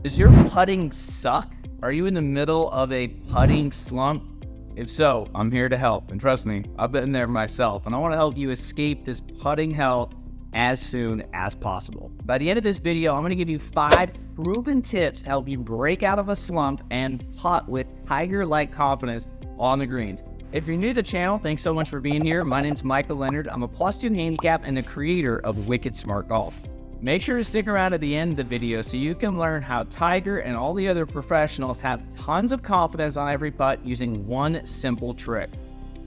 Does your putting suck? Are you in the middle of a putting slump? If so, I'm here to help. And trust me, I've been there myself, and I want to help you escape this putting hell as soon as possible. By the end of this video, I'm going to give you 5 proven tips to help you break out of a slump and putt with tiger-like confidence on the greens. If you're new to the channel, thanks so much for being here. My name's Michael Leonard. I'm a +2 handicap and the creator of Wicked Smart Golf. Make sure to stick around at the end of the video so you can learn how Tiger and all the other professionals have tons of confidence on every putt using one simple trick.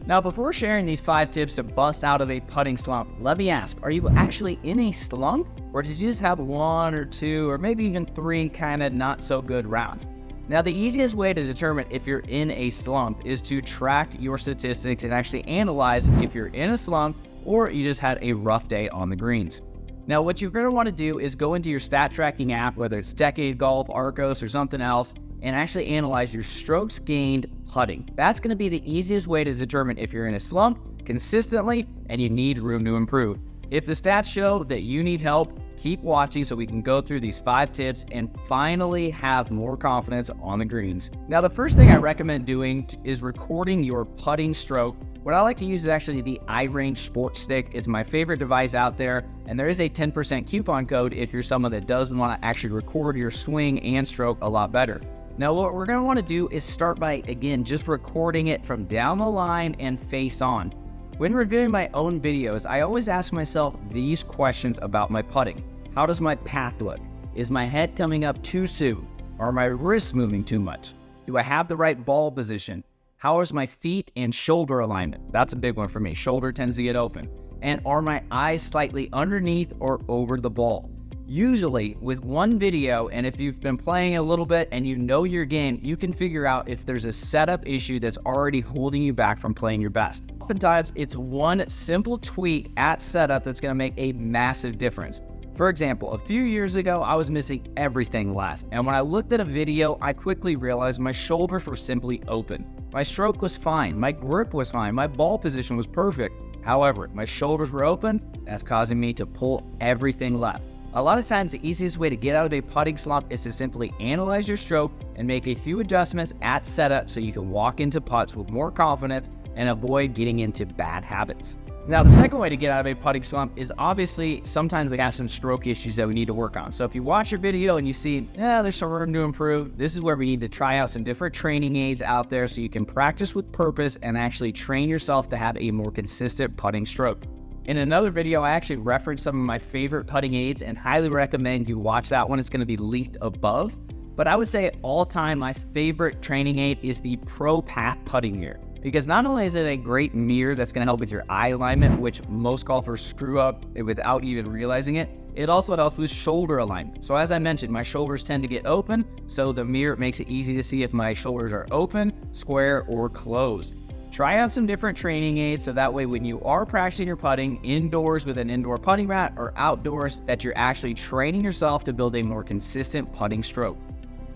Now, before sharing these 5 tips to bust out of a putting slump, let me ask, are you actually in a slump? Or did you just have 1 or 2 or maybe even 3 kind of not so good rounds? Now, the easiest way to determine if you're in a slump is to track your statistics and actually analyze if you're in a slump or you just had a rough day on the greens. Now, what you're going to want to do is go into your stat tracking app, whether it's Decade Golf, Arcos, or something else, and actually analyze your strokes gained putting. That's going to be the easiest way to determine if you're in a slump consistently and you need room to improve. If the stats show that you need help, keep watching so we can go through these 5 tips and finally have more confidence on the greens. Now, the first thing I recommend doing is recording your putting stroke. What I like to use is actually the iRange Sports Stick. It's my favorite device out there, and there is a 10% coupon code if you're someone that doesn't want to actually record your swing and stroke a lot better. Now, what we're going to want to do is start by, again, just recording it from down the line and face on. When reviewing my own videos, I always ask myself these questions about my putting. How does my path look? Is my head coming up too soon? Are my wrists moving too much? Do I have the right ball position? How is my feet and shoulder alignment? That's a big one for me. Shoulder tends to get open. And are my eyes slightly underneath or over the ball? Usually with one video, and if you've been playing a little bit and you know your game, you can figure out if there's a setup issue that's already holding you back from playing your best. Oftentimes, it's one simple tweak at setup that's going to make a massive difference. For example, a few years ago, I was missing everything left, and when I looked at a video, I quickly realized my shoulders were simply open. My stroke was fine, my grip was fine, my ball position was perfect. However, my shoulders were open, that's causing me to pull everything left. A lot of times, the easiest way to get out of a putting slump is to simply analyze your stroke and make a few adjustments at setup so you can walk into putts with more confidence and avoid getting into bad habits. Now, the second way to get out of a putting slump is obviously sometimes we have some stroke issues that we need to work on. So if you watch your video and you see, there's some room to improve, this is where we need to try out some different training aids out there so you can practice with purpose and actually train yourself to have a more consistent putting stroke. In another video, I actually referenced some of my favorite putting aids and highly recommend you watch that one. It's going to be linked above. But I would say at all time, my favorite training aid is the Pro Path Putting Mirror. Because not only is it a great mirror that's going to help with your eye alignment, which most golfers screw up without even realizing it, it also helps with shoulder alignment. So as I mentioned, my shoulders tend to get open, so the mirror makes it easy to see if my shoulders are open, square, or closed. Try out some different training aids so that way when you are practicing your putting indoors with an indoor putting mat or outdoors, that you're actually training yourself to build a more consistent putting stroke.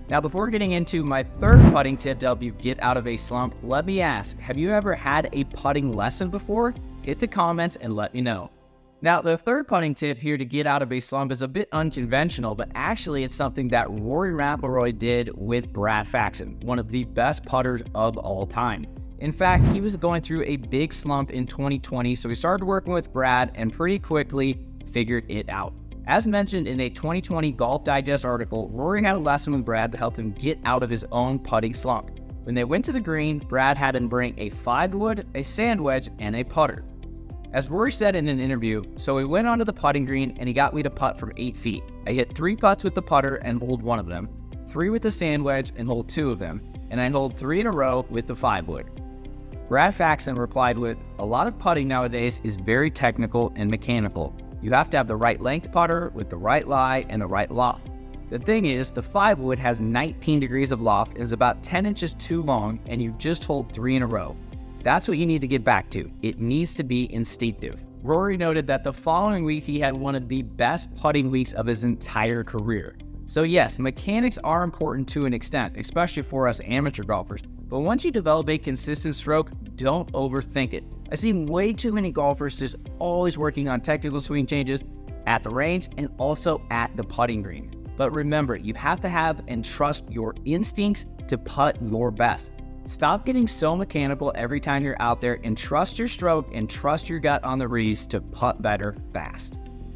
Now, before getting into my third putting tip to help you get out of a slump, let me ask, have you ever had a putting lesson before? Hit the comments and let me know. Now, the third putting tip here to get out of a slump is a bit unconventional, but actually it's something that Rory McIlroy did with Brad Faxon, one of the best putters of all time. In fact, he was going through a big slump in 2020, so he started working with Brad and pretty quickly figured it out. As mentioned in a 2020 Golf Digest article, Rory had a lesson with Brad to help him get out of his own putting slump. When they went to the green, Brad had him bring a 5-wood, a sand wedge, and a putter. As Rory said in an interview, so we went onto the putting green and he got me to putt from 8 feet. I hit 3 putts with the putter and holed 1 of them, 3 with the sand wedge and holed 2 of them, and I holed 3 in a row with the 5-wood. Brad Faxon replied with, "A lot of putting nowadays is very technical and mechanical. You have to have the right length putter with the right lie and the right loft. The thing is, the 5-wood has 19 degrees of loft and is about 10 inches too long, and you just hold 3 in a row. That's what you need to get back to. It needs to be instinctive." Rory noted that the following week he had one of the best putting weeks of his entire career. So yes, mechanics are important to an extent, especially for us amateur golfers. But once you develop a consistent stroke, don't overthink it. I see way too many golfers just always working on technical swing changes at the range and also at the putting green. But remember, you have to have and trust your instincts to putt your best. Stop getting so mechanical every time you're out there and trust your stroke and trust your gut on the reeds to putt better fast.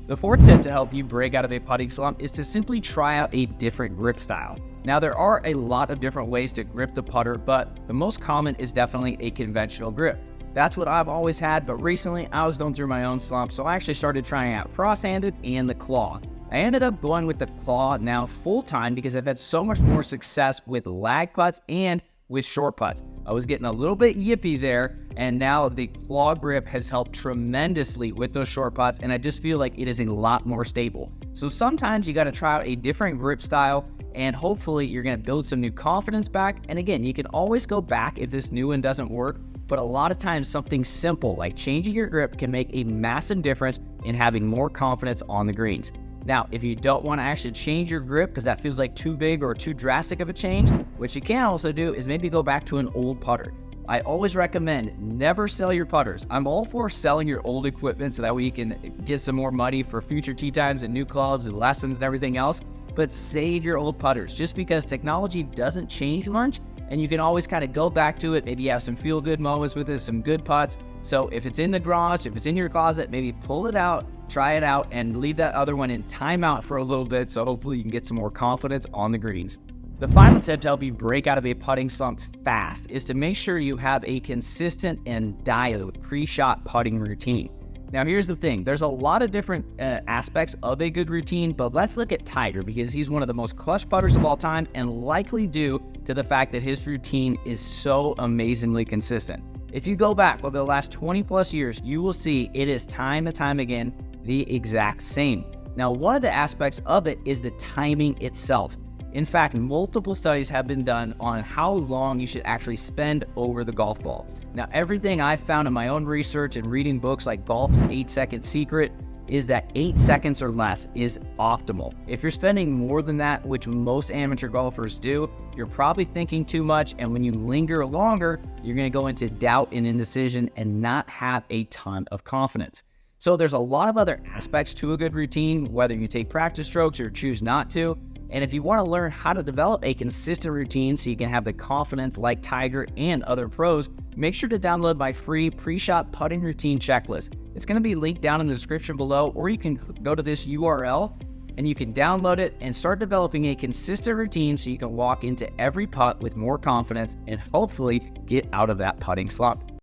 The fourth tip to help you break out of a putting slump is to simply try out a different grip style. Now, there are a lot of different ways to grip the putter, but the most common is definitely a conventional grip. That's what I've always had, but recently I was going through my own slump, so I actually started trying out cross-handed and the claw. I ended up going with the claw now full-time because I've had so much more success with lag putts and with short putts. I was getting a little bit yippy there, and now the claw grip has helped tremendously with those short putts, and I just feel like it is a lot more stable. So sometimes you got to try out a different grip style, and hopefully you're going to build some new confidence back. And again, you can always go back if this new one doesn't work, but a lot of times something simple like changing your grip can make a massive difference in having more confidence on the greens. Now, if you don't want to actually change your grip because that feels like too big or too drastic of a change, what you can also do is maybe go back to an old putter. I always recommend never sell your putters. I'm all for selling your old equipment so that way you can get some more money for future tee times and new clubs and lessons and everything else, but save your old putters just because technology doesn't change much and you can always kind of go back to it. Maybe you have some feel-good moments with it, some good putts. So if it's in the garage, if it's in your closet, maybe pull it out, try it out, and leave that other one in timeout for a little bit so hopefully you can get some more confidence on the greens. The final tip to help you break out of a putting slump fast is to make sure you have a consistent and dialed pre-shot putting routine. Now here's the thing, there's a lot of different aspects of a good routine, but let's look at Tiger because he's one of the most clutch putters of all time and likely due to the fact that his routine is so amazingly consistent. If you go back over the last 20 plus years, you will see it is time and time again the exact same. Now, one of the aspects of it is the timing itself. In fact, multiple studies have been done on how long you should actually spend over the golf ball. Now, everything I've found in my own research and reading books like Golf's 8-Second Secret is that 8 seconds or less is optimal. If you're spending more than that, which most amateur golfers do, you're probably thinking too much, and when you linger longer, you're going to go into doubt and indecision and not have a ton of confidence. So there's a lot of other aspects to a good routine, whether you take practice strokes or choose not to. And if you want to learn how to develop a consistent routine so you can have the confidence like Tiger and other pros, make sure to download my free pre-shot putting routine checklist. It's going to be linked down in the description below, or you can go to this URL and you can download it and start developing a consistent routine so you can walk into every putt with more confidence and hopefully get out of that putting slump.